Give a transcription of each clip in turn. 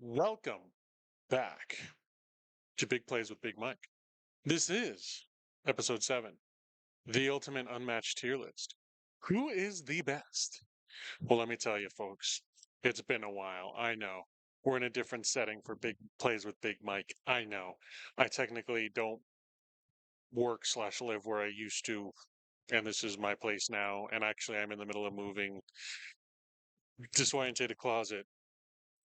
Welcome back to Big Plays with Big Mike. This is episode 7, the ultimate unmatched tier list. Who is the best? Well, let me tell you, folks, it's been a while. I know. We're in a different setting for Big Plays with Big Mike. I know. I technically don't work/live where I used to, and this is my place now. And actually, I'm in the middle of moving. Disorientated closet.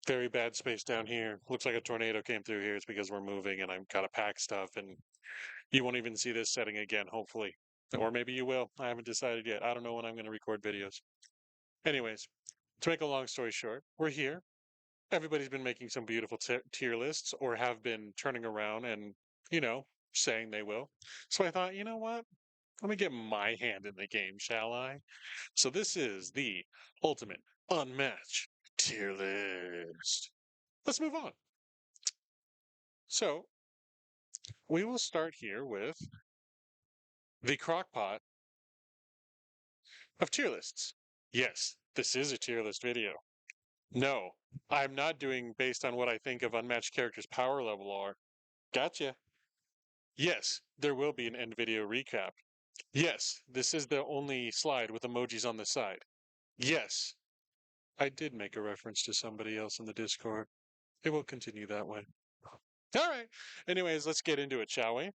Very bad space down here. Looks like a tornado came through here. It's because we're moving and I've got to pack stuff and you won't even see this setting again, hopefully. Or maybe you will. I haven't decided yet. I don't know when I'm going to record videos. Anyways, to make a long story short, we're here. Everybody's been making some beautiful tier lists or have been turning around and, you know, saying they will. So I thought, you know what? Let me get my hand in the game, shall I? So this is the ultimate unmatched tier list. Let's move on. So we will start here with the crockpot of tier lists. Yes, this is a tier list video. No, I'm not doing based on what I think of unmatched characters' power level are. Gotcha. Yes, there will be an end video recap. Yes, this is the only slide with emojis on the side. Yes, I did make a reference to somebody else in the Discord. It will continue that way. All right. Anyways, let's get into it, shall we?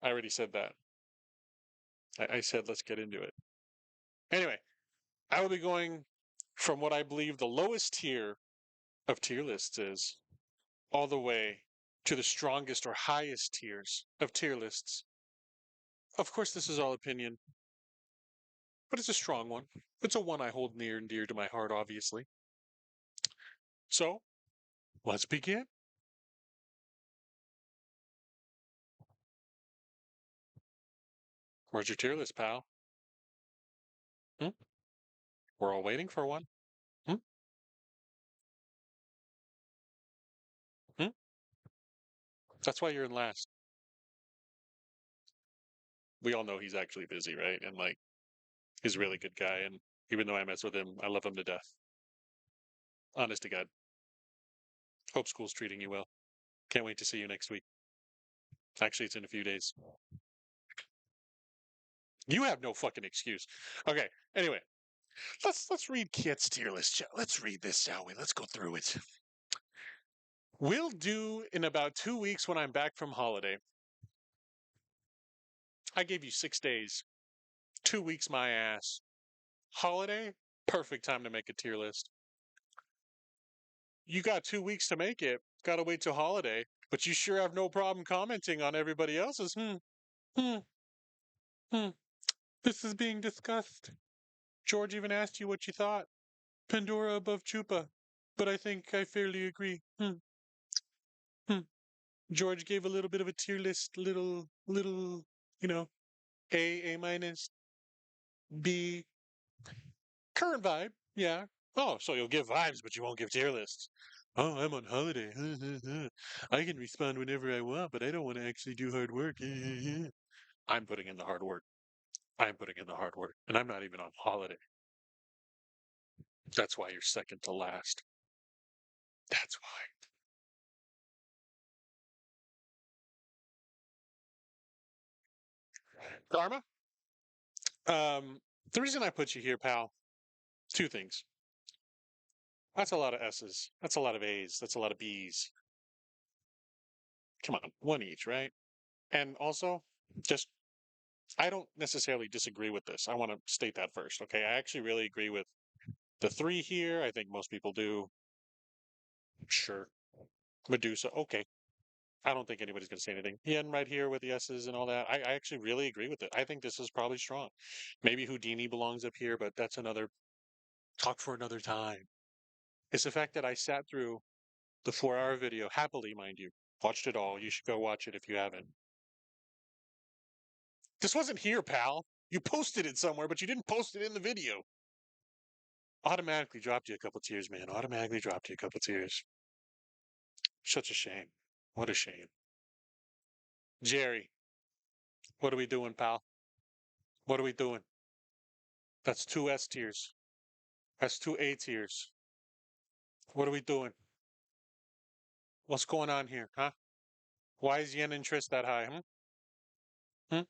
I already said that. I said let's get into it. Anyway, I will be going from what I believe the lowest tier of tier lists is all the way to the strongest or highest tiers of tier lists. Of course, this is all opinion, but it's a strong one. It's a one I hold near and dear to my heart, obviously. So, let's begin. Where's your tier list, pal? Hmm? We're all waiting for one. Hmm? Hmm? That's why you're in last. We all know he's actually busy, right? And like, he's a really good guy. And even though I mess with him, I love him to death. Honest to God. Hope school's treating you well. Can't wait to see you next week. Actually, it's in a few days. You have no fucking excuse. Okay. Anyway, let's read Kit's tier list. Let's read this, shall we? Let's go through it. We'll do in about 2 weeks when I'm back from holiday. I gave you 6 days. 2 weeks, my ass. Holiday? Perfect time to make a tier list. You got 2 weeks to make it. Gotta wait till holiday. But you sure have no problem commenting on everybody else's. Hmm, hmm. This is being discussed. George even asked you what you thought. Pandora above Chupa. But I think I fairly agree. Hmm. George gave a little bit of a tier list, little, you know, A minus, B. Current vibe, yeah. Oh, so you'll give vibes, but you won't give tier lists. Oh, I'm on holiday. I can respond whenever I want, but I don't want to actually do hard work. I'm putting in the hard work. I'm putting in the hard work, and I'm not even on holiday. That's why you're second to last. That's why. Dharma, the reason I put you here, pal, two things. That's a lot of S's. That's a lot of A's. That's a lot of B's. Come on, one each, right? And also, just I don't necessarily disagree with this. I want to state that first. Okay. I actually really agree with the three here. I think most people do. Sure. Medusa. Okay. I don't think anybody's going to say anything. Yen right here with the S's and all that. I actually really agree with it. I think this is probably strong. Maybe Houdini belongs up here, but that's another talk for another time. It's the fact that I sat through the 4 hour video, happily, mind you, watched it all. You should go watch it if you haven't. This wasn't here, pal. You posted it somewhere, but you didn't post it in the video. Automatically dropped you a couple tears, man. Automatically dropped you a couple tears. Such a shame. What a shame. Jerry, what are we doing, pal? What are we doing? That's two S tiers. That's two A tiers. What are we doing? What's going on here, huh? Why is yen interest that high? Hmm? Hmm?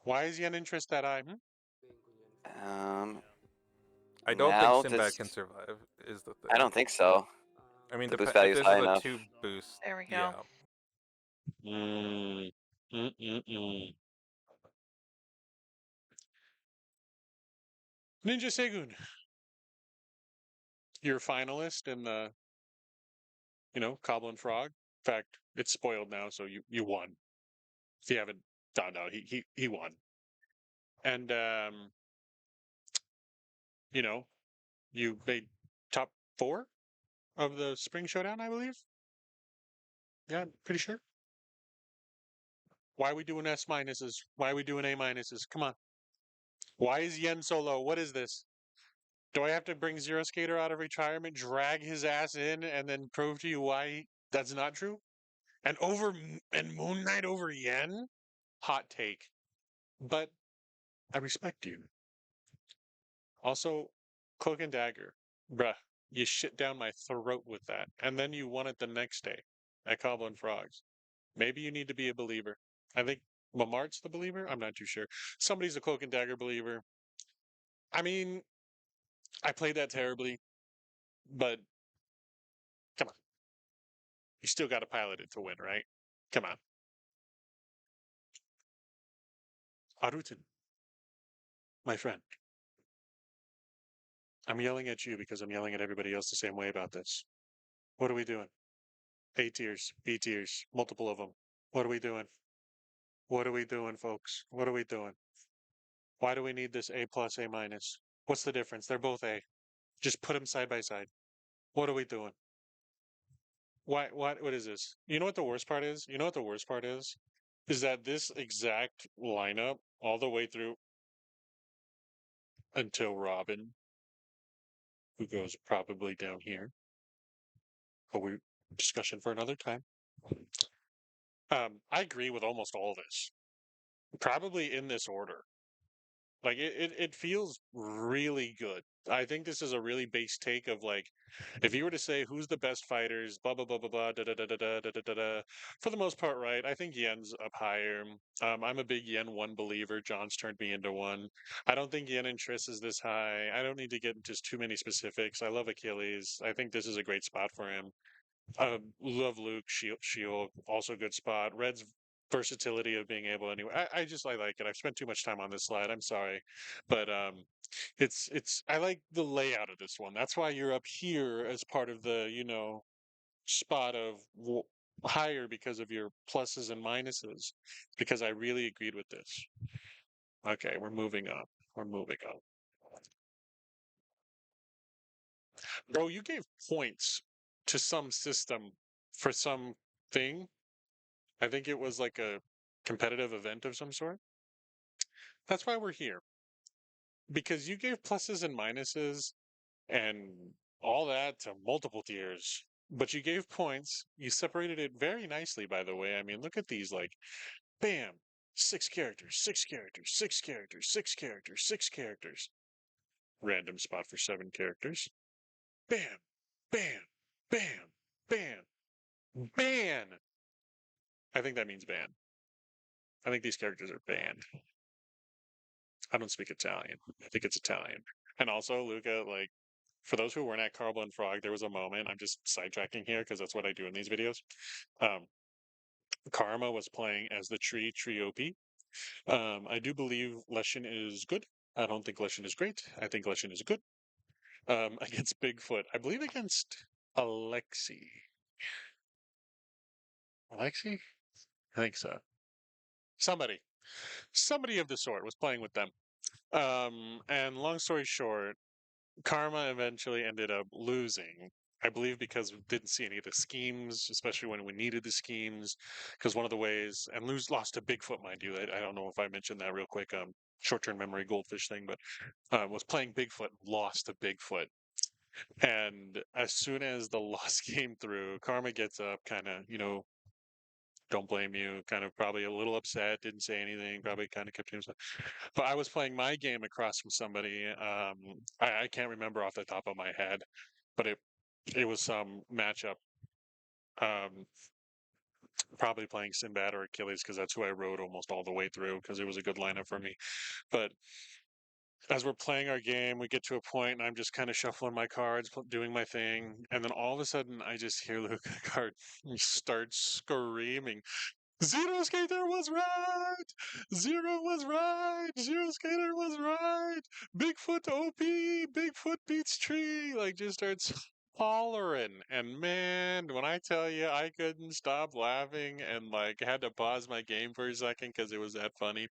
Why is yen interest that high? Hmm? Um, I don't think now Sinbad this, can survive, is the I thing. don't think so. I mean, The boost if value is this high is a enough. 2 boost, There we go. yeah. Mm. Mm-mm-mm. Ninja Segun, you're a finalist in the, Cobbler and Frog. In fact, it's spoiled now, so you won. If you haven't found out, he won. And you know, you made top four of the spring showdown, I believe. Yeah, I'm pretty sure. Why are we doing S minuses? Why are we doing A minuses? Come on. Why is yen so low? What is this? Do I have to bring Zero Skater out of retirement, drag his ass in, and then prove to you why that's not true? And Moon Knight over yen? Hot take. But I respect you. Also, Cloak and Dagger. Bruh, you shit down my throat with that. And then you won it the next day at Cobbler and Frogs. Maybe you need to be a believer. I think Lamart's the believer. I'm not too sure. Somebody's a Cloak and Dagger believer. I mean, I played that terribly, but come on. You still got to pilot it to win, right? Come on. Arutin, my friend, I'm yelling at you because I'm yelling at everybody else the same way about this. What are we doing? A tiers, B tiers, multiple of them. What are we doing? What are we doing, folks? What are we doing? Why do we need this A plus, A minus? What's the difference? They're both A. Just put them side by side. What are we doing? What is this? You know what the worst part is? You know what the worst part is? Is that this exact lineup all the way through until Robin, who goes probably down here. But we discussion for another time. I agree with almost all this. Probably in this order. Like it feels really good. I think this is a really base take of like, if you were to say who's the best fighters, blah blah blah blah blah, da da da da da da da da. Da, for the most part, right? I think Yen's up higher. I'm a big Yen one believer. John's turned me into one. I don't think Yen and Triss is this high. I don't need to get into too many specifics. I love Achilles. I think this is a great spot for him. Love Luke, Shield, also good spot. Red's versatility of being able anyway. I like it. I've spent too much time on this slide. I'm sorry, but it's I like the layout of this one. That's why you're up here as part of the spot of higher because of your pluses and minuses. Because I really agreed with this. Okay, we're moving on. We're moving on. Bro, you gave points to some system for some thing. I think it was like a competitive event of some sort. That's why we're here. Because you gave pluses and minuses and all that to multiple tiers. But you gave points. You separated it very nicely, by the way. I mean, look at these like, bam, 6 characters, 6 characters, 6 characters, 6 characters, 6 characters. Random spot for 7 characters. Bam, bam, bam, bam, ban. I think that means ban. I think these characters are banned. I don't speak Italian. I think it's Italian. And also, Luca, like, for those who weren't at Carl and Frog, there was a moment. I'm just sidetracking here because that's what I do in these videos. Um, Karma was playing as the Triope. I do believe Leshin is good. I don't think Leshin is great. I think Leshin is good. Against Bigfoot, I believe against Alexi. Alexi? I think so. Somebody of the sort was playing with them. And long story short, Karma eventually ended up losing. I believe because we didn't see any of the schemes, especially when we needed the schemes. Because one of the ways, and lost to Bigfoot, mind you. I don't know if I mentioned that real quick. Short-term memory goldfish thing, but was playing Bigfoot, lost to Bigfoot. And as soon as the loss came through, Karma gets up, kind of, don't blame you, kind of probably a little upset, didn't say anything, probably kind of kept to himself. But I was playing my game across from somebody. I can't remember off the top of my head, but It was some matchup. Um, Probably playing Sinbad or Achilles because that's who I rode almost all the way through because it was a good lineup for me. But as we're playing our game, we get to a point and I'm just kind of shuffling my cards, doing my thing. And then all of a sudden, I just hear Luca card start screaming, Zero Skater was right! Zero was right! Zero Skater was right! Bigfoot OP! Bigfoot beats tree! Like, just starts hollering. And man, when I tell you, I couldn't stop laughing and, like, had to pause my game for a second because it was that funny.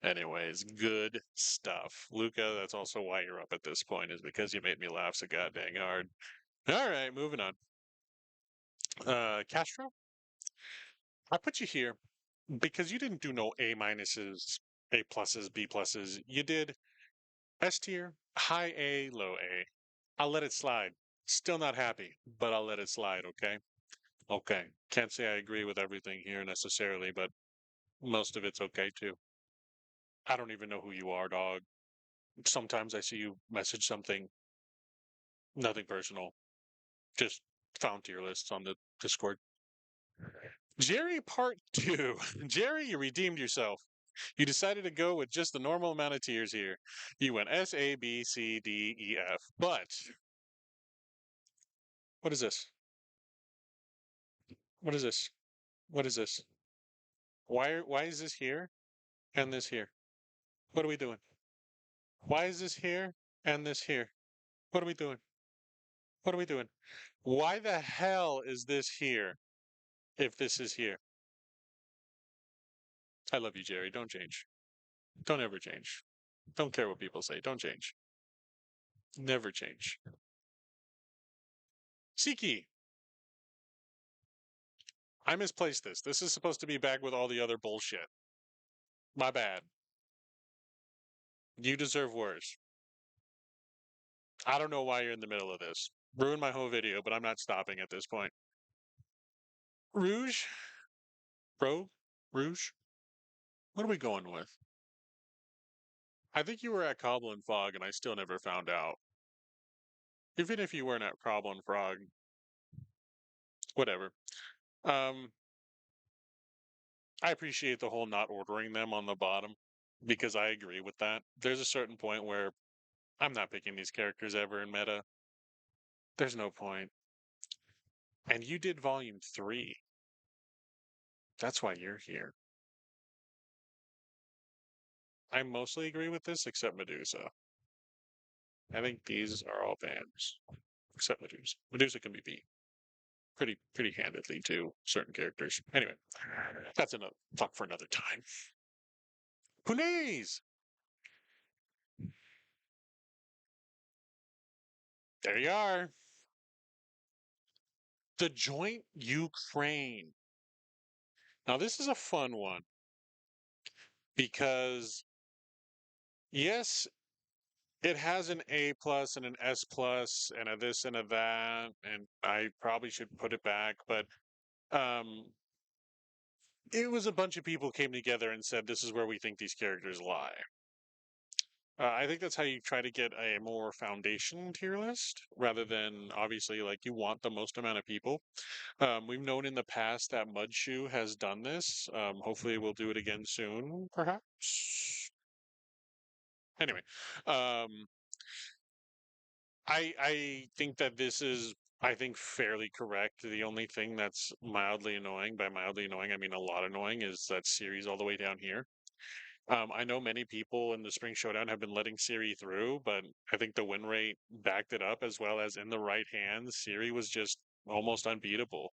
Anyways, good stuff. Luca, that's also why you're up at this point, is because you made me laugh so goddamn hard. All right, moving on. Castro, I put you here because you didn't do no A minuses, A pluses, B pluses. You did S tier, high A, low A. I'll let it slide. Still not happy, but I'll let it slide, okay? Okay. Can't say I agree with everything here necessarily, but most of it's okay too. I don't even know who you are, dog. Sometimes I see you message something, nothing personal. Just found tier lists on the Discord. Jerry Part 2. Jerry, you redeemed yourself. You decided to go with just the normal amount of tiers here. You went S, A, B, C, D, E, F. But what is this? What is this? What is this? Why is this here and this here? What are we doing? Why is this here and this here? What are we doing? What are we doing? Why the hell is this here if this is here? I love you, Jerry. Don't change. Don't ever change. Don't care what people say. Don't change. Never change. Siki, I misplaced this. This is supposed to be back with all the other bullshit. My bad. You deserve worse. I don't know why you're in the middle of this. Ruined my whole video, but I'm not stopping at this point. Rouge? Rogue? Rouge? What are we going with? I think you were at Cobble and Fog, and I still never found out. Even if you weren't at Cobble and Frog, whatever. Um, I appreciate the whole not ordering them on the bottom because I agree with that. There's a certain point where I'm not picking these characters ever in meta. There's no point. And you did volume 3. That's why you're here. I mostly agree with this except Medusa. I think these are all bans. Except Medusa. Medusa can be beat. Pretty handedly to certain characters. Anyway, that's enough talk for another time. Punaise! There you are. The joint Ukraine. Now this is a fun one because yes, it has an A plus and an S plus and a this and a that, and I probably should put it back, but um it was a bunch of people came together and said this is where we think these characters lie. I think that's how you try to get a more foundation tier list rather than obviously like you want the most amount of people. We've known in the past that Mudshoe has done this. Hopefully, we'll do it again soon, perhaps. Anyway, um, I think that this is I think fairly correct. The only thing that's mildly annoying, by mildly annoying I mean a lot annoying, is that series all the way down here. I know many people in the Spring Showdown have been letting Siri through, but I think the win rate backed it up as well as in the right hands. Siri was just almost unbeatable.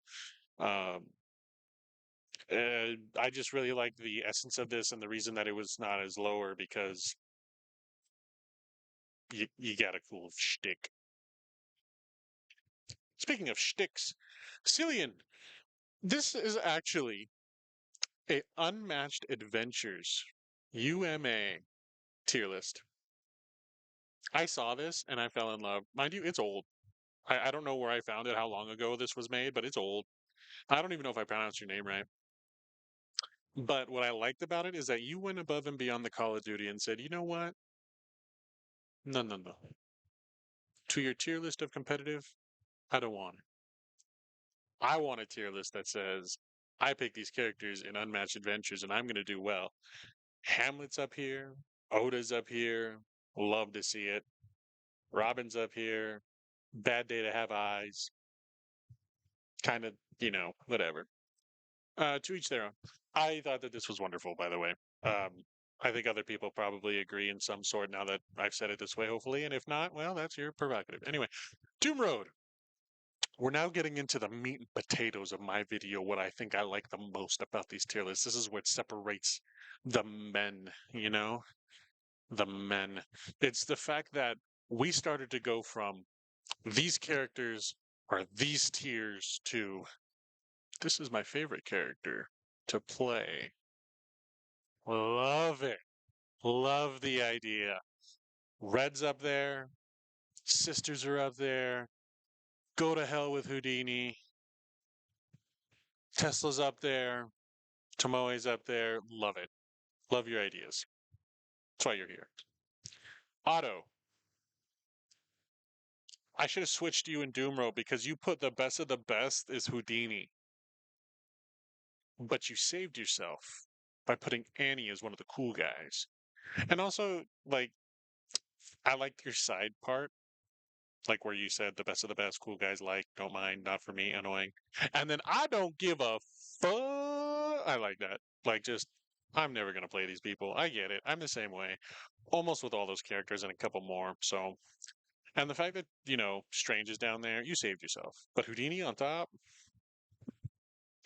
Um, I just really like the essence of this and the reason that it was not as lower because you got a cool shtick. Speaking of shticks, Cillian, this is actually a Unmatched Adventures UMA tier list. I saw this and I fell in love. Mind you, it's old. I don't know where I found it, how long ago this was made, but it's old. I don't even know if I pronounced your name right. But what I liked about it is that you went above and beyond the Call of Duty and said, you know what? No, no, no. To your tier list of competitive, I don't want it. I want a tier list that says, I pick these characters in Unmatched Adventures and I'm going to do well. Hamlet's up here. Oda's up here. Love to see it. Robin's up here. Bad Day to Have Eyes. Kind of, whatever. To each their own. I thought that this was wonderful, by the way. I think other people probably agree in some sort now that I've said it this way, hopefully. And if not, well, that's your prerogative. Anyway, Doom Road. We're now getting into the meat and potatoes of my video, what I think I like the most about these tier lists. This is what separates the men, The men. It's the fact that we started to go from these characters are these tiers to this is my favorite character to play. Love it. Love the idea. Red's up there. Sisters are up there. Go to hell with Houdini. Tesla's up there. Tomoe's up there. Love it. Love your ideas. That's why you're here. Otto. I should have switched you in Doomro because you put the best of the best is Houdini. But you saved yourself by putting Annie as one of the cool guys. And also, I liked your side part, like where you said the best of the best, cool guys don't mind, not for me, annoying. And then I don't give a fuck. I like that. I'm never going to play these people. I get it. I'm the same way, almost with all those characters and a couple more. So, and the fact that, Strange is down there, you saved yourself. But Houdini on top,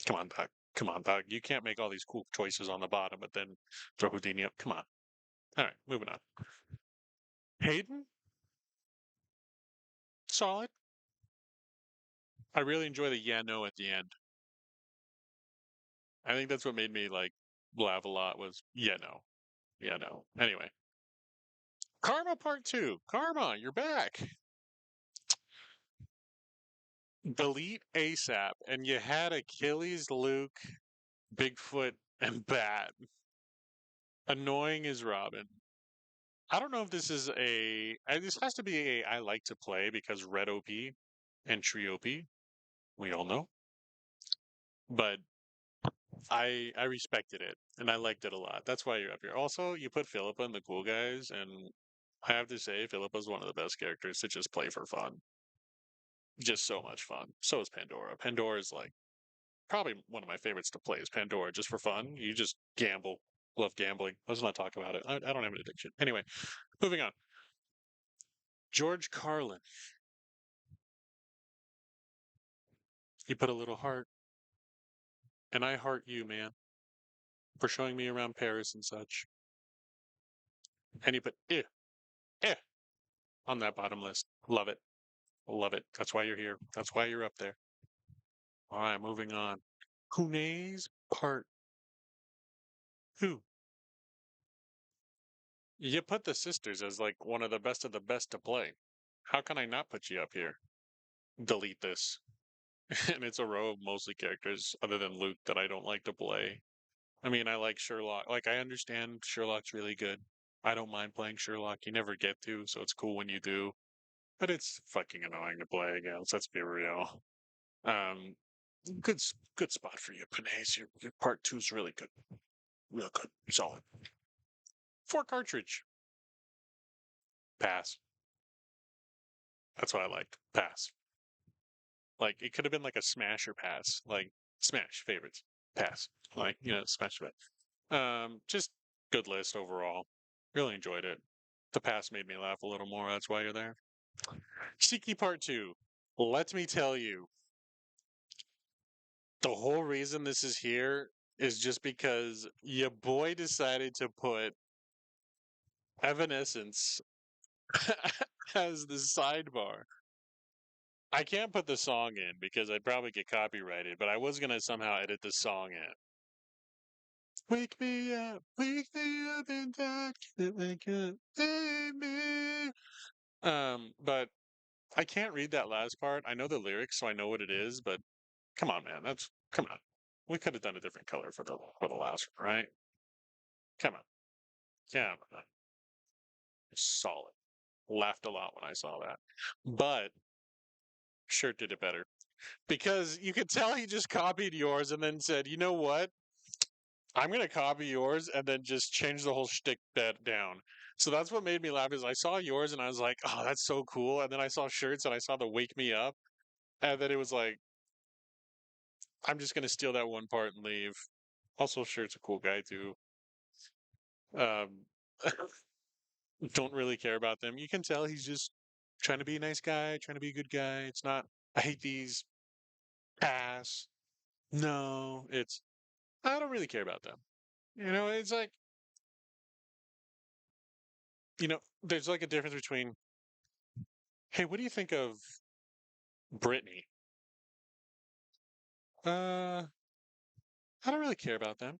come on, Doc. Come on, Doc. You can't make all these cool choices on the bottom, but then throw Houdini up. Come on. All right, moving on. Hayden, solid. I really enjoy the yeah no at the end. I think that's what made me laugh a lot was yeah no. Yeah no. Anyway. Karma Part 2. Karma, you're back. Delete ASAP. And you had Achilles, Luke, Bigfoot, and Bat. Annoying as Robin. I don't know if this is this has to be a I like to play because Red OP and Tree OP. We all know. But I respected it and I liked it a lot. That's why you're up here. Also, you put Philippa in the cool guys, and I have to say, Philippa's one of the best characters to just play for fun. Just so much fun. So is Pandora. Pandora's probably one of my favorites to play is Pandora, just for fun. You just gamble. Love gambling. Let's not talk about it. I don't have an addiction. Anyway, moving on. George Carlin. You put a little heart. And I heart you, man, for showing me around Paris and such. And you put eh on that bottom list. Love it. Love it. That's why you're here. That's why you're up there. All right, moving on. Kune's Part 2. You put the sisters as one of the best to play. How can I not put you up here? Delete this. And it's a row of mostly characters other than Luke that I don't like to play. I mean, I like Sherlock. I understand Sherlock's really good. I don't mind playing Sherlock. You never get to, so it's cool when you do. But it's fucking annoying to play against. Let's be real. Um, good spot for you, Panay. Your part two is really good, real good, solid. 4 cartridge, pass. That's what I liked. Pass. It could have been a smash or pass. Smash favorites, pass. Smash pass. Just good list overall. Really enjoyed it. The pass made me laugh a little more. That's why you're there. Shiki Part 2. Let me tell you, the whole reason this is here is just because your boy decided to put Evanescence as the sidebar. I can't put the song in because I'd probably get copyrighted, but I was gonna somehow edit the song in. Wake me up and talk like a baby. But I can't read that last part. I know the lyrics, so I know what it is, but come on, man. Come on. We could have done a different color for the last one, right? Come on. Yeah. Solid. Laughed a lot when I saw that. But shirt did it better because you could tell he just copied yours and then said, "You know what? I'm gonna copy yours and then just change the whole shtick down." So that's what made me laugh is I saw yours and I was like, "Oh, that's so cool." And then I saw shirts and I saw the "Wake Me Up," and then it was like, "I'm just gonna steal that one part and leave." Also, shirt's a cool guy too. Um, don't really care about them. You can tell he's just trying to be a nice guy, trying to be a good guy. It's not, I hate these, pass. No, it's, I don't really care about them. It's like, there's like a difference between, hey, what do you think of Britney? Uh, I don't really care about them.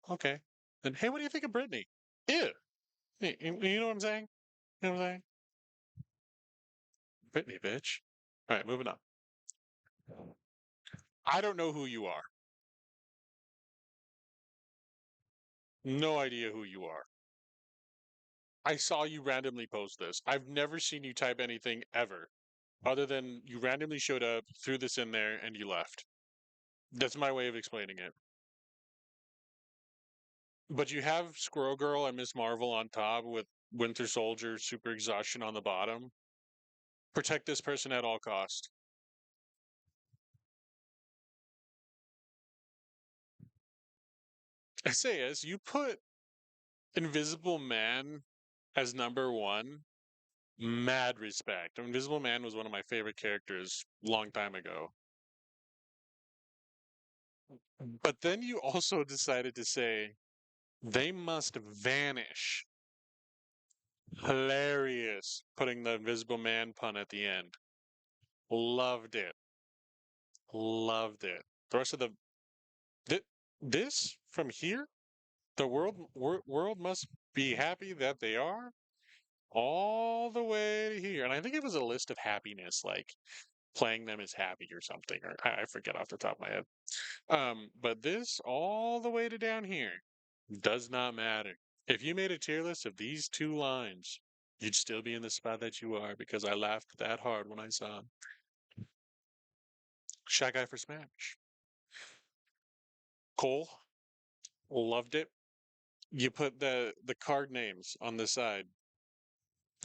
Okay. Then, hey, what do you think of Britney? Ew. You know what I'm saying? You know what I'm saying? Britney, bitch. All right, moving on. I don't know who you are. No idea who you are. I saw you randomly post this. I've never seen you type anything ever, other than you randomly showed up, threw this in there, and you left. That's my way of explaining it. But you have Squirrel Girl and Miss Marvel on top with Winter Soldier Super Exhaustion on the bottom. Protect this person at all cost. I say as you put Invisible Man as number one, mad respect. Invisible Man was one of my favorite characters long time ago. But then you also decided to say they must vanish. Hilarious. Putting the Invisible Man pun at the end. Loved it. Loved it. The rest of this from here, the world must be happy that they are all the way to here. And I think it was a list of happiness, like playing them as happy or something, or I forget off the top of my head. But this all the way to down here does not matter. If you made a tier list of these two lines, you'd still be in the spot that you are because I laughed that hard when I saw him. Shy Guy for Smash. Cole, loved it. You put the card names on the side.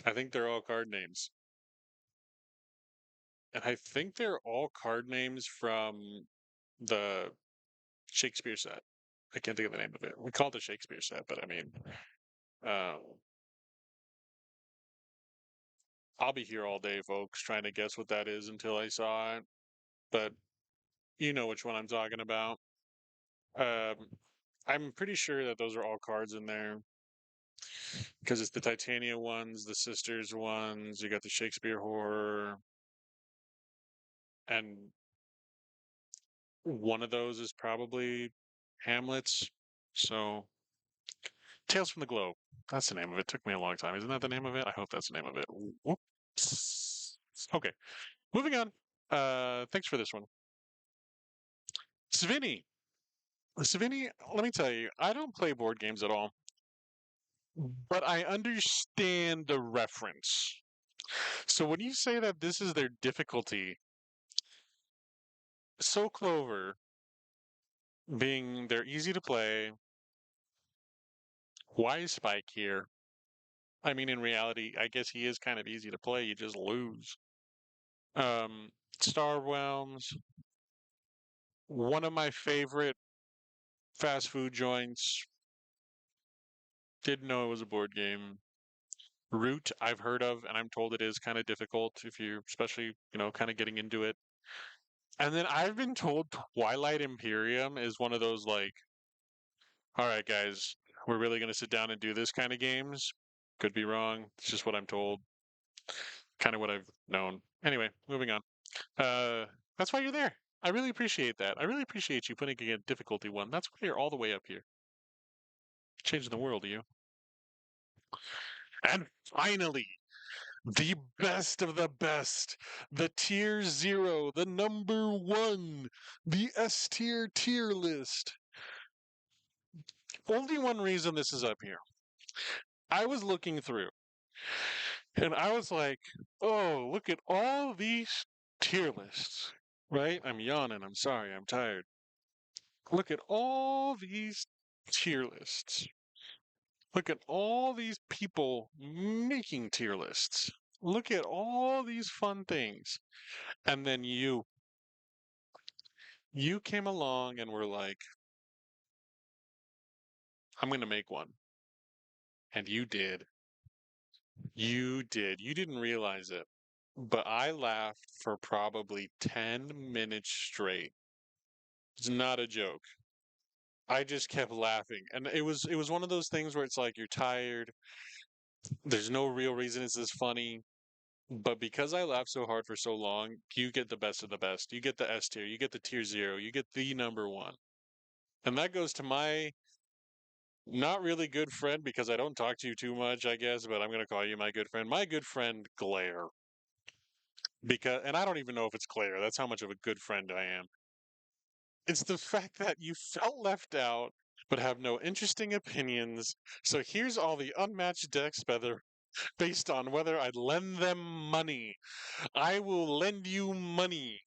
I think they're all card names. And I think they're all card names from the Shakespeare set. I can't think of the name of it. We call it the Shakespeare set, but I mean, um, I'll be here all day, folks, trying to guess what that is until I saw it. But you know which one I'm talking about. Um, I'm pretty sure that those are all cards in there because it's the Titania ones, the Sisters ones. You got the Shakespeare horror, and one of those is probably Hamlet's. So, Tales from the Globe. That's the name of it. Took me a long time. Isn't that the name of it? I hope that's the name of it. Whoops. Okay, moving on. Thanks for this one. Svinny. Svinny, let me tell you, I don't play board games at all, but I understand the reference. So when you say that this is their difficulty, So Clover being they're easy to play, why is Spike here? I mean, in reality, I guess he is kind of easy to play. You just lose. Um, Star Realms, one of my favorite fast food joints. Didn't know it was a board game. Root, I've heard of, and I'm told it is kind of difficult if you're, especially, kind of getting into it. And then I've been told Twilight Imperium is one of those, like, all right, guys, we're really going to sit down and do this kind of games. Could be wrong. It's just what I'm told. Kind of what I've known. Anyway, moving on. Uh, that's why you're there. I really appreciate that. I really appreciate you putting a difficulty one. That's why you're all the way up here. Changing the world, you. And finally, the best of the best, the tier zero, the number one, the tier list. Only one reason this is up here. I was looking through. And I was like, oh, look at all these tier lists, right? I'm yawning. I'm sorry. I'm tired. Look at all these tier lists. Look at all these people making tier lists. Look at all these fun things. And then you came along and were like, I'm going to make one. And you did. You did. You didn't realize it. But I laughed for probably 10 minutes straight. It's not a joke. I just kept laughing. And it was one of those things where it's like you're tired. There's no real reason it's this funny. But because I laughed so hard for so long, you get the best of the best. You get the S tier, you get the tier 0, you get the number 1. And that goes to my not really good friend because I don't talk to you too much, I guess, but I'm going to call you my good friend. My good friend Glare. Because and I don't even know if it's Claire. That's how much of a good friend I am. It's the fact that you felt left out but have no interesting opinions. So here's all the unmatched decks based on whether I'd lend them money. I will lend you money.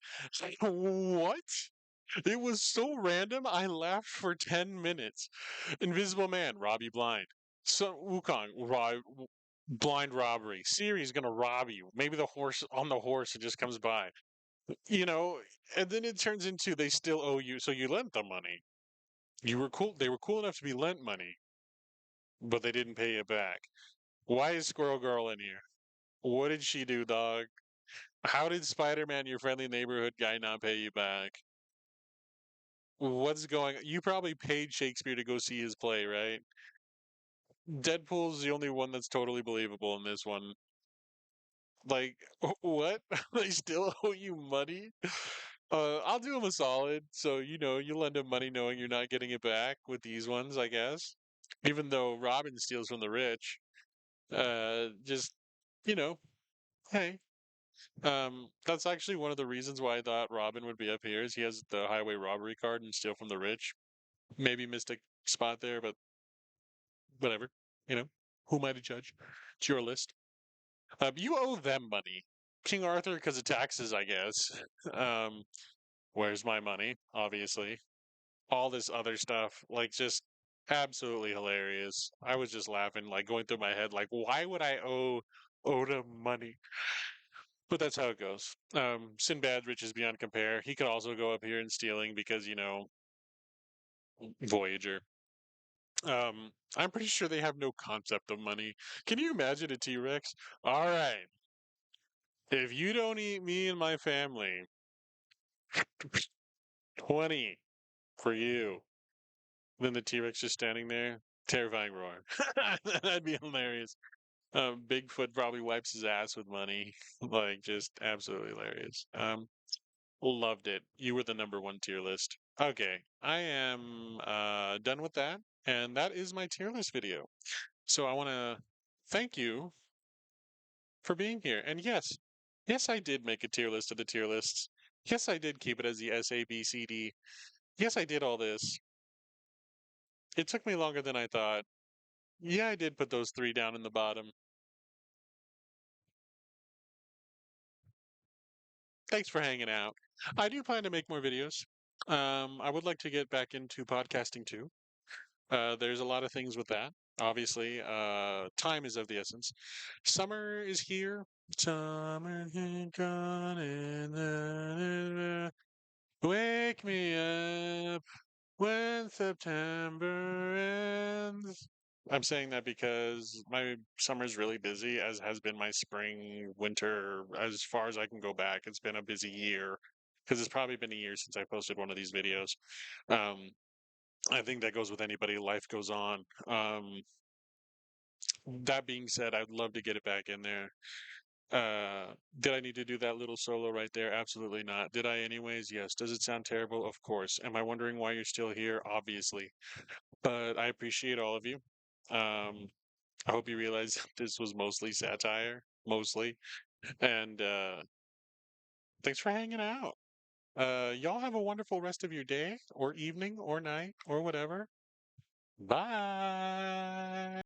What? It was so random. I laughed for 10 minutes. Invisible Man, Robbie Blind. So Wukong, blind robbery. Siri's gonna rob you. Maybe the horse on the horse it just comes by. You know, and then it turns into they still owe you, so you lent them money. You were cool. They were cool enough to be lent money, but they didn't pay it back. Why is Squirrel Girl in here? What did she do, dog? How did Spider-Man, your friendly neighborhood guy, not pay you back? What's going? You probably paid Shakespeare to go see his play, right? Deadpool's the only one that's totally believable in this one. Like, what? They still owe you money? I'll do him a solid. So, you lend him money knowing you're not getting it back with these ones, I guess. Even though Robin steals from the rich. Just, you know, hey. That's actually one of the reasons why I thought Robin would be up here is he has the highway robbery card and steal from the rich. Maybe missed a spot there, but whatever. You know, who am I to judge? It's your list. You owe them money. King Arthur because of taxes, I guess. Um, where's my money? Obviously, all this other stuff, like just absolutely hilarious. I was just laughing, like going through my head, like why would I owe them money? But that's how it goes. Sinbad, riches beyond compare. He could also go up here in stealing because Voyager. I'm pretty sure they have no concept of money. Can you imagine a T Rex? All right, if you don't eat me and my family, 20 for you. Then the T Rex just standing there, terrifying roar. That'd be hilarious. Bigfoot probably wipes his ass with money. Like, just absolutely hilarious. Loved it. You were the number 1 tier list. Okay, I am done with that. And that is my tier list video. So I want to thank you for being here. And yes, I did make a tier list of the tier lists. Yes, I did keep it as the SABCD. Yes, I did all this. It took me longer than I thought. Yeah, I did put those 3 down in the bottom. Thanks for hanging out. I do plan to make more videos. I would like to get back into podcasting too. There's a lot of things with that. Obviously, time is of the essence. Summer is here. Summer is gone and wake me up when September ends. I'm saying that because my summer's really busy, as has been my spring, winter, as far as I can go back. It's been a busy year because it's probably been a year since I posted one of these videos. Um, I think that goes with anybody. Life goes on. That being said, I'd love to get it back in there. Did I need to do that little solo right there? Absolutely not. Did I anyways? Yes. Does it sound terrible? Of course. Am I wondering why you're still here? Obviously. But I appreciate all of you. I hope you realize this was mostly satire, mostly. And thanks for hanging out. Y'all have a wonderful rest of your day or evening or night or whatever. Bye.